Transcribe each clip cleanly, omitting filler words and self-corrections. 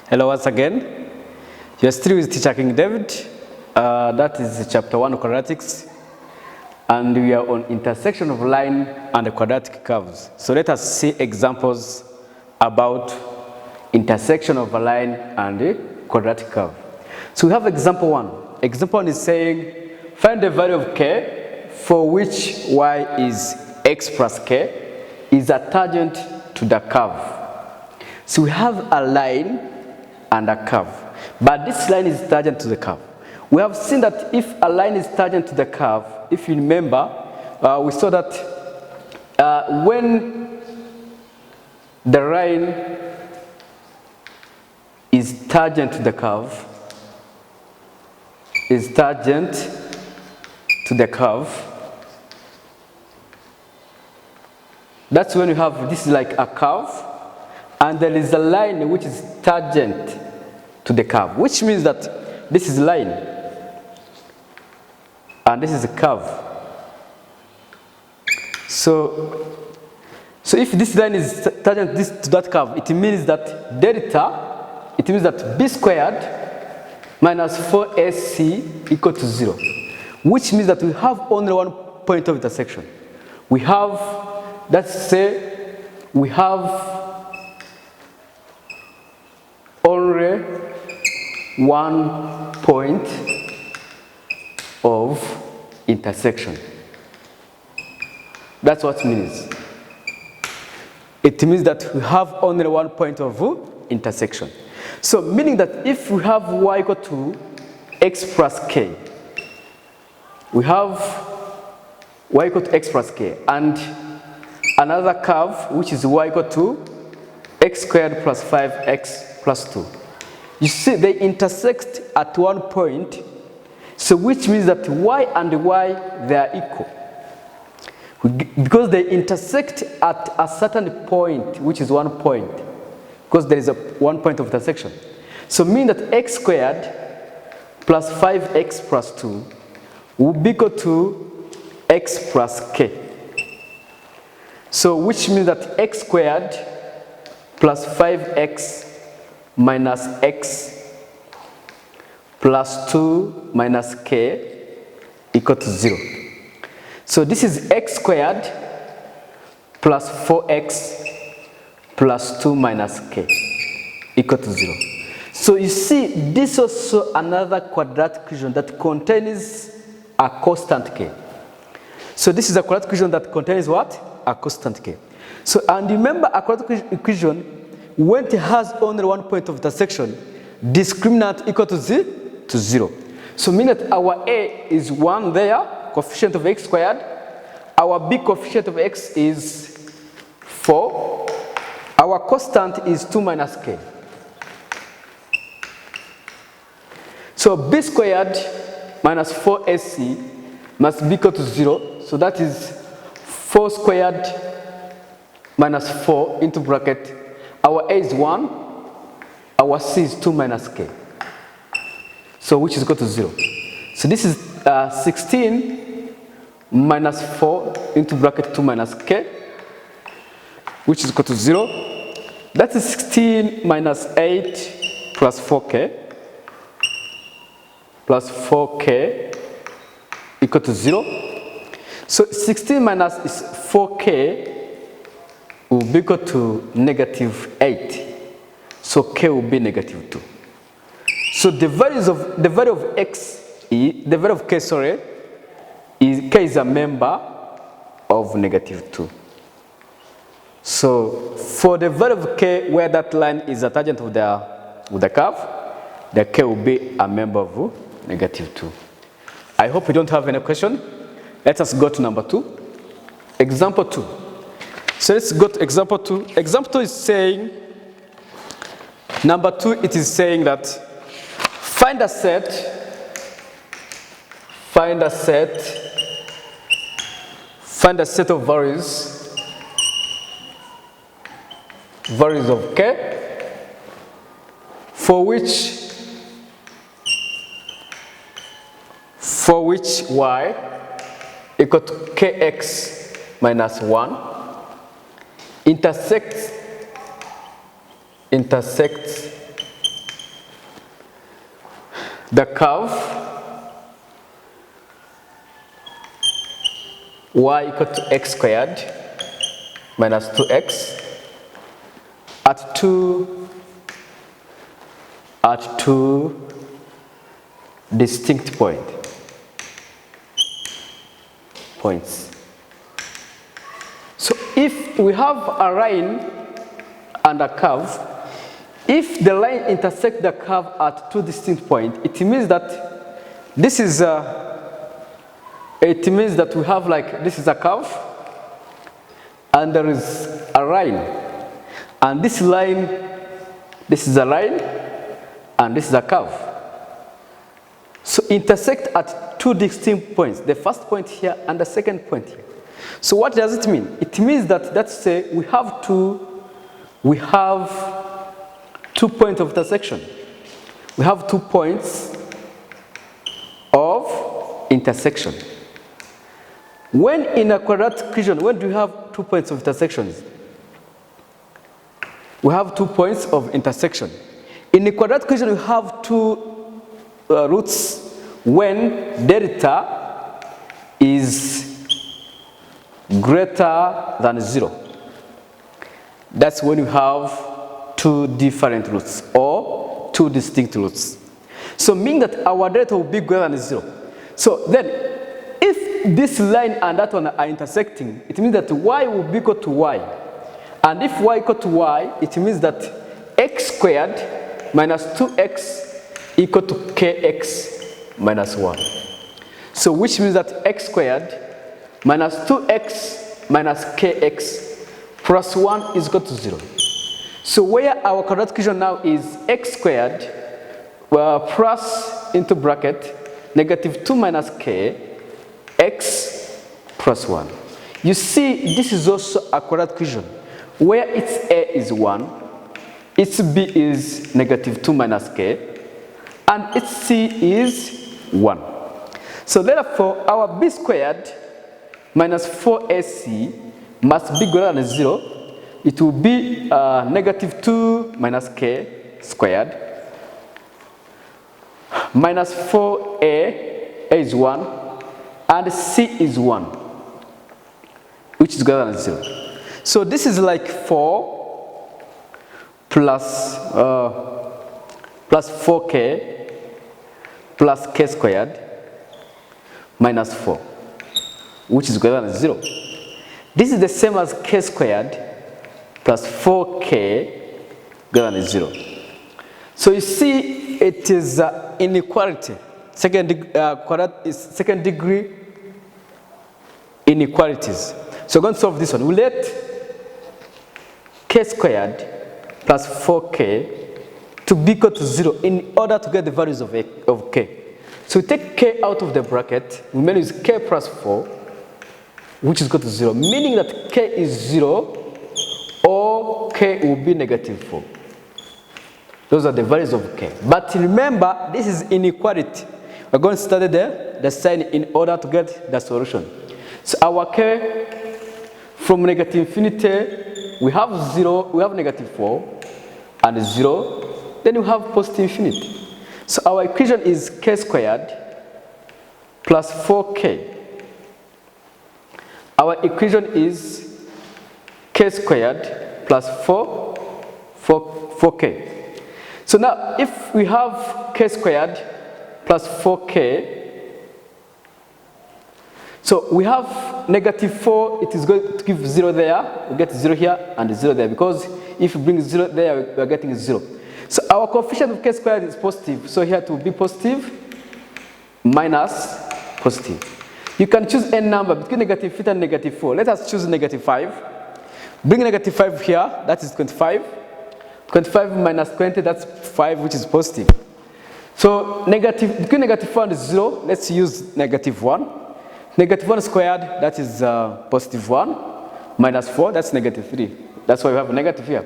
Hello once again. You're still with Teacher King David. That is chapter 1 of quadratics. And we are on intersection of line and quadratic curves. So let us see examples about intersection of a line and a quadratic curve. So we have example 1. Example 1 is saying, find the value of k for which y is x plus k is a tangent to the curve. So we have a line and a curve, but this line is tangent to the curve. We have seen that if a line is tangent to the curve, if you remember, we saw that when the line is tangent to the curve, that's when you have, this is like a curve, and there is a line which is tangent to the curve, which means that this is line and this is a curve. So if this line is tangent to that curve, it means that delta, it means that b squared minus 4ac equal to 0, which means that we have only one point of intersection. We have, let's say, we have only one point of intersection. That's what it means. It means that we have only one point of intersection. So meaning that if we have y equal to x plus k, we have y equal to x plus k, and another curve which is y equal to x squared plus 5x plus 2. You see, they intersect at one point, so which means that y and y, they are equal. Because they intersect at a certain point, which is one point, because there is one point of intersection. So mean that x squared plus 5x plus 2 will be equal to x plus k. So which means that x squared plus 5x minus x plus 2 minus k equal to 0. So this is x squared plus 4x plus 2 minus k equal to 0. So you see, this is also another quadratic equation that contains a constant k. So this is a quadratic equation that contains what? A constant k. So, and remember, a quadratic equation, when it has only one point of intersection, discriminant equal to 0. So mean that our a is 1 there, coefficient of x squared. Our b coefficient of x is 4. Our constant is 2 minus k. So b squared minus 4ac must be equal to 0. So that is 4 squared minus 4 into bracket. Our a is 1, our c is 2 minus k. So which is equal to 0. So this is 16 minus 4 into bracket 2 minus k, which is equal to 0. That is 16 minus 8 plus 4k, plus 4k equal to 0. So 16 minus 4k will be equal to negative 8. So k will be negative 2. So the value of k, k is a member of negative 2. So for the value of k where that line is a tangent with the curve, the k will be a member of negative 2. I hope you don't have any question. Let us go to number 2. Example 2. So let's go to example 2. Example 2 is saying, number 2, it is saying that find a set of values of k for which y equal to kx minus 1 intersects the curve y equal to x squared minus 2x at two distinct points. So if we have a line and a curve, if the line intersects the curve at two distinct points, it means that this is it means that we have like this is a curve and there is a line, and this line, this is a line and this is a curve. So intersect at two distinct points, the first point here and the second point here. So what does it mean? It means that, let's say we have two points of intersection. We have 2 points of intersection. When in a quadratic equation, when do you have 2 points of intersections? We have 2 points of intersection. In a quadratic equation, we have 2 roots when delta is greater than 0. That's when you have 2 different roots or 2 distinct roots. So meaning that our delta will be greater than 0. So then if this line and that one are intersecting, it means that y will be equal to y. And if y equal to y, it means that x squared minus 2x equal to kx minus 1. So which means that x squared minus 2x minus kx plus 1 is equal to 0. So where our quadratic equation now is x squared plus into bracket negative 2 minus k x plus 1. You see, this is also a quadratic equation where its a is 1, its b is negative 2 minus k, and its c is 1. So therefore, our b squared minus 4ac must be greater than 0. It will be negative 2 minus k squared minus 4a, a is 1, and c is 1, which is greater than 0. So this is like 4 plus 4k plus k squared minus 4, which is greater than 0. This is the same as k squared plus 4k greater than 0. So you see, it is inequality, second degree inequalities. So we're going to solve this one. We let k squared plus 4k to be equal to 0 in order to get the values of k. So we take k out of the bracket, we may use k plus 4, which is equal to 0, meaning that k is 0 or k will be negative 4. Those are the values of k. But remember, this is inequality. We're going to study the sign in order to get the solution. So our k from negative infinity, we have 0, we have negative 4 and 0, then we have positive infinity. So our equation is k squared plus 4k. Our equation is k squared plus 4k. So now if we have k squared plus 4k, so we have negative 4, it is going to give 0 there, we get 0 here and 0 there, because if we bring 0 there, we are getting 0. So our coefficient of k squared is positive, so here it will be positive minus positive. You can choose any number between negative 50 and negative 4. Let us choose negative 5. Bring negative 5 here, that is 25. 25 minus 20, that's 5, which is positive. So between negative 4 and 0, let's use negative 1. Negative 1 squared, that is positive 1, minus 4, that's negative 3. That's why we have a negative here.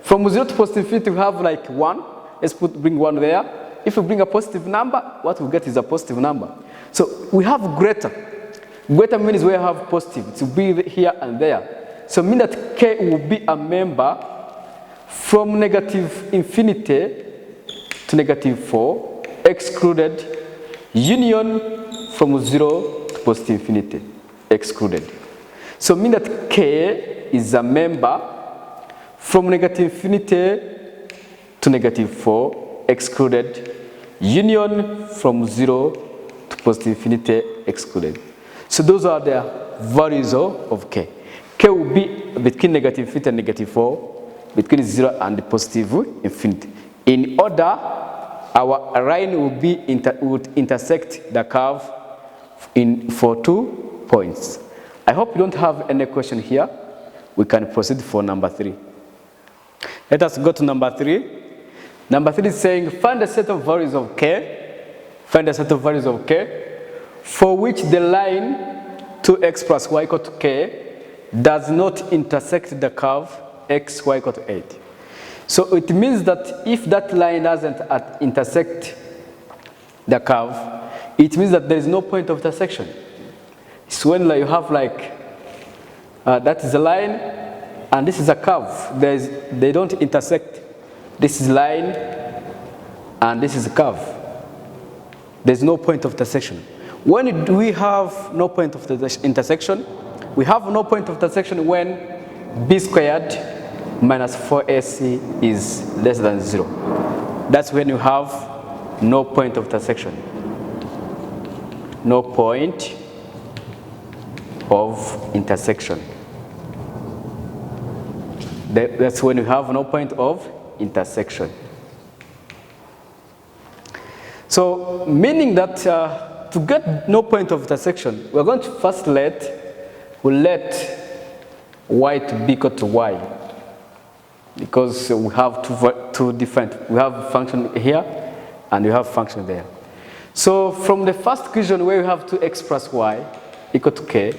From 0 to positive infinity, we have like 1. Let's bring 1 there. If we bring a positive number, what we get is a positive number. So we have greater. Greater means we have positive. It will be here and there. So mean that k will be a member from negative infinity to negative 4 excluded, union from 0 to positive infinity, excluded. So mean that K is a member from negative infinity to negative 4, excluded, union from 0 to positive infinity, excluded. So those are the values of K. K will be between negative infinity and negative 4, between 0 and positive infinity. In order, our line would intersect the curve for 2 points. I hope you don't have any question here. We can proceed for number 3. Let us go to number 3. Number 3 is saying, find a set of values of K. Find a set of values of K for which the line 2x plus y equal to K does not intersect the curve x, y equal to 8. So it means that if that line doesn't intersect the curve, it means that there is no point of intersection. It's when you have that is a line and this is a curve. They don't intersect. This is line and this is a curve. There's no point of intersection. When do we have no point of intersection? We have no point of intersection when b squared minus 4ac is less than 0. That's when you have no point of intersection. No point of intersection. That's when you have no point of intersection. So meaning that to get no point of intersection, we're going to first let y to be equal to y, because we have two different, we have function here and we have function there. So from the first equation where we have 2x plus y equal to k,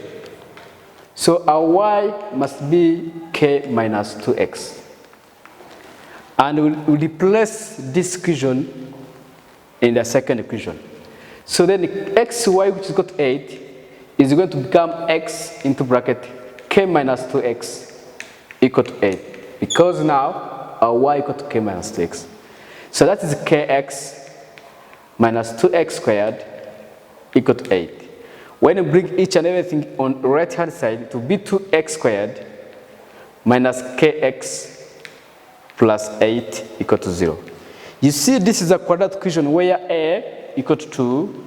so our y must be k minus 2x. And we'll replace this equation in the second equation. So then xy, which is equal to 8, is going to become x into bracket k minus 2x equal to 8. Because now our y equal to k minus 2x. So that is kx minus 2x squared equal to 8. When you bring each and everything on the right hand side, it will be 2x squared minus kx plus 8 equal to 0. You see, this is a quadratic equation where a equal to 2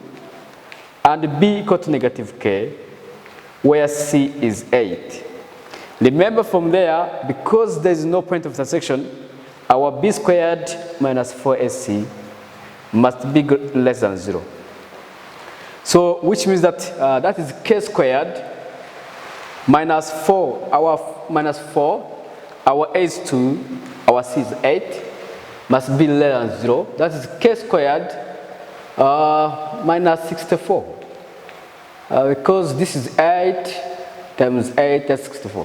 and b equal to negative k, where c is 8. Remember from there, because there is no point of intersection, our b squared minus 4ac must be less than 0. So which means that that is k squared minus 4, our a is 2, our c is 8, must be less than 0. That is k squared minus 64. Because this is 8 times 8, that's 64,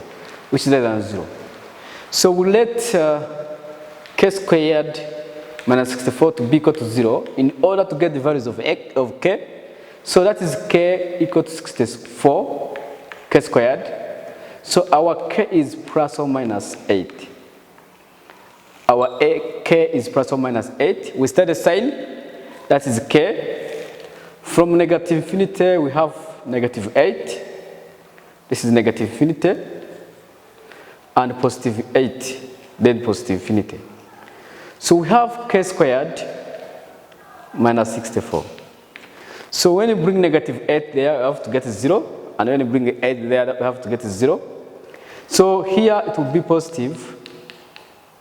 which is less than 0. So we let k squared minus 64 to be equal to 0 in order to get the values of k. So that is k equal to 64, k squared. So our k is plus or minus 8. Our k is plus or minus 8. We start the sign, that is k. From negative infinity, we have negative 8. This is negative infinity. And positive 8, then positive infinity. So we have k squared minus 64. So when you bring negative 8 there, you have to get 0. And when you bring 8 there, you have to get 0. So here it will be positive,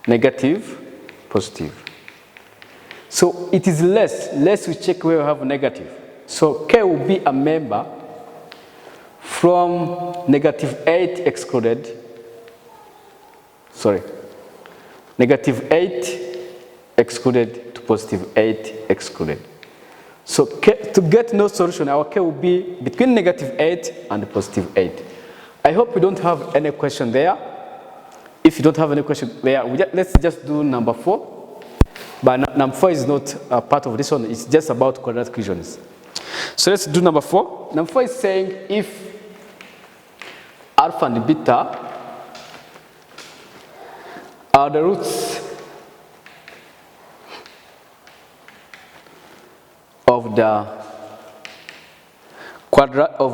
negative, positive. So it is less we check where we have negative. So k will be a member from negative 8 excluded, negative 8 excluded to positive 8 excluded. So to get no solution, our k will be between negative 8 and positive 8. I hope you don't have any question there. If you don't have any question there, let's just do number 4. But number 4 is not a part of this one. It's just about quadratic equations. So let's do number 4. Number 4 is saying if alpha and beta are the roots of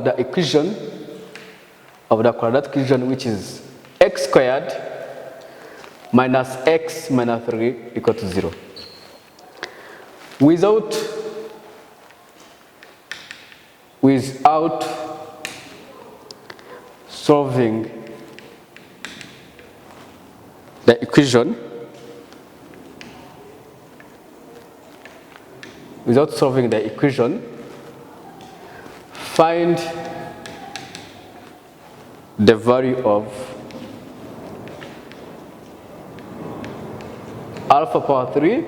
the equation of the quadratic equation, which is x squared minus x minus 3 equal to 0. Without solving the equation, find the value of alpha power 3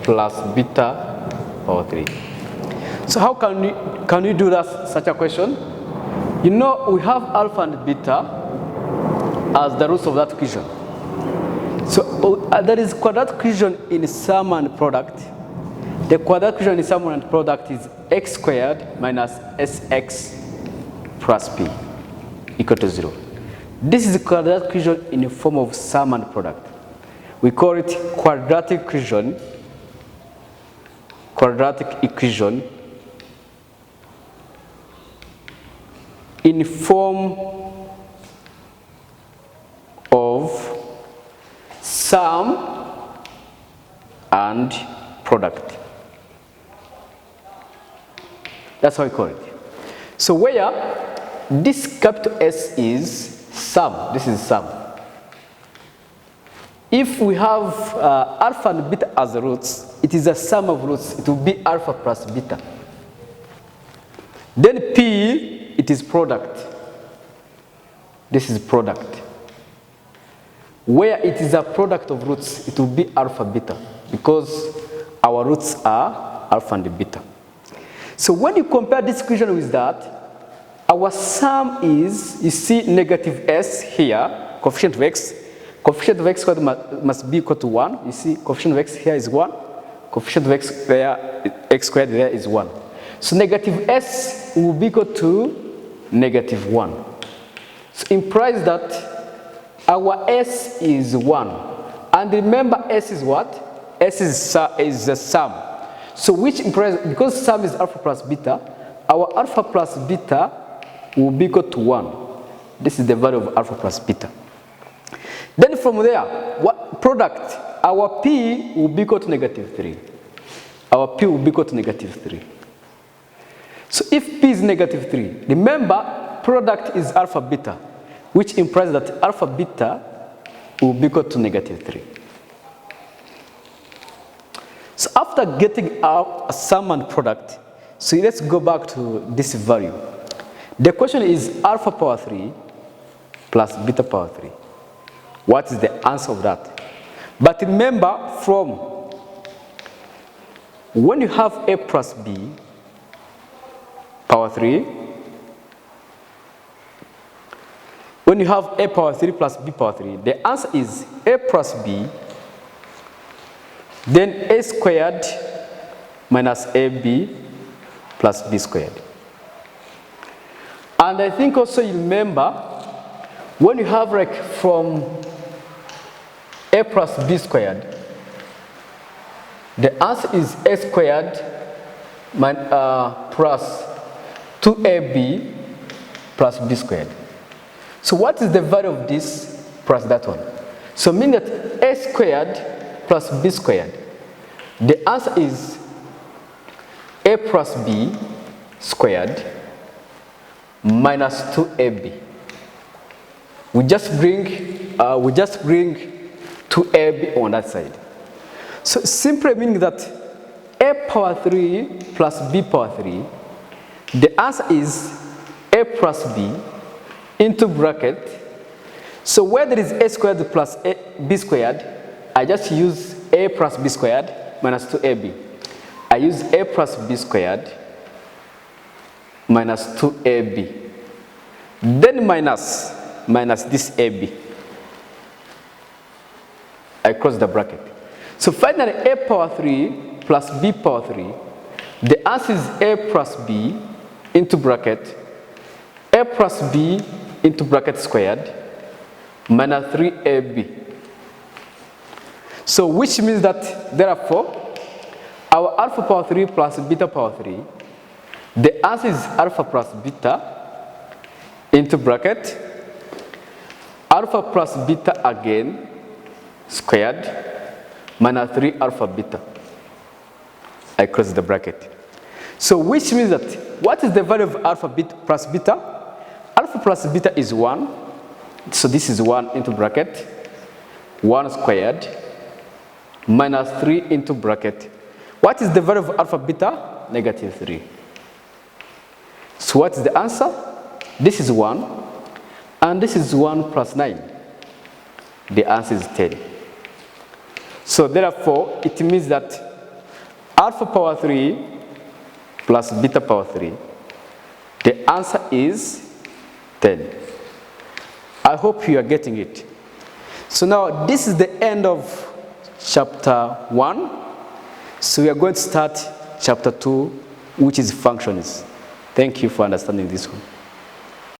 plus beta power 3. So how can we do that, such a question? You know, we have alpha and beta as the roots of that equation. So there is quadratic equation in sum and product. The quadratic equation in sum and product is x squared minus sx plus p equal to 0. This is the quadratic equation in the form of sum and product. We call it quadratic equation in form of sum and product. That's how we call it. So where this capital S is sum, this is sum. If we have alpha and beta as roots, it is a sum of roots. It will be alpha plus beta. Then P, it is product. This is product. Where it is a product of roots, it will be alpha beta, because our roots are alpha and beta. So when you compare this equation with that, our sum is, you see negative s here, coefficient of x. Coefficient of x squared must be equal to 1. You see, coefficient of x here is 1. Coefficient of x squared there is 1. So negative s will be equal to negative 1. So implies that our s is 1. And remember, s is what? S is the sum. So which implies, because sum is alpha plus beta, our alpha plus beta will be equal to 1. This is the value of alpha plus beta. Then from there, what product? Our P will be equal to negative 3. Our P will be equal to negative 3. So if P is negative 3, remember, product is alpha beta, which implies that alpha beta will be equal to negative 3. So after getting our sum and product, so let's go back to this value. The question is alpha power 3 plus beta power 3. What is the answer of that? But remember, from when you have a plus b power 3, when you have a power 3 plus b power 3, the answer is a plus b, then a squared minus ab plus b squared. And I think also you remember, when you have like from a plus b squared, the answer is a squared plus 2ab plus b squared. So what is the value of this plus that one? So meaning that a squared plus b squared, the answer is a plus b squared minus 2ab. We just bring 2ab on that side. So simply meaning that a power 3 plus b power 3, the answer is a plus b into bracket. So where there is a squared plus b squared, I just use a plus b squared minus 2ab. I use a plus b squared minus 2ab. Then minus this ab. I cross the bracket. So finally, a power 3 plus b power 3, the answer is a plus b into bracket, a plus b into bracket squared, minus 3ab. So which means that, therefore, our alpha power 3 plus beta power 3, the answer is alpha plus beta into bracket, alpha plus beta again squared minus 3 alpha beta. I close the bracket. So which means that what is the value of alpha beta plus beta? Alpha plus beta is 1. So this is 1 into bracket, 1 squared minus 3 into bracket. What is the value of alpha beta? Negative 3. So what is the answer? This is 1, and this is 1 plus 9. The answer is 10. So therefore, it means that alpha power 3 plus beta power 3, the answer is 10. I hope you are getting it. So now this is the end of chapter 1. So we are going to start chapter 2, which is functions. Thank you for understanding this one.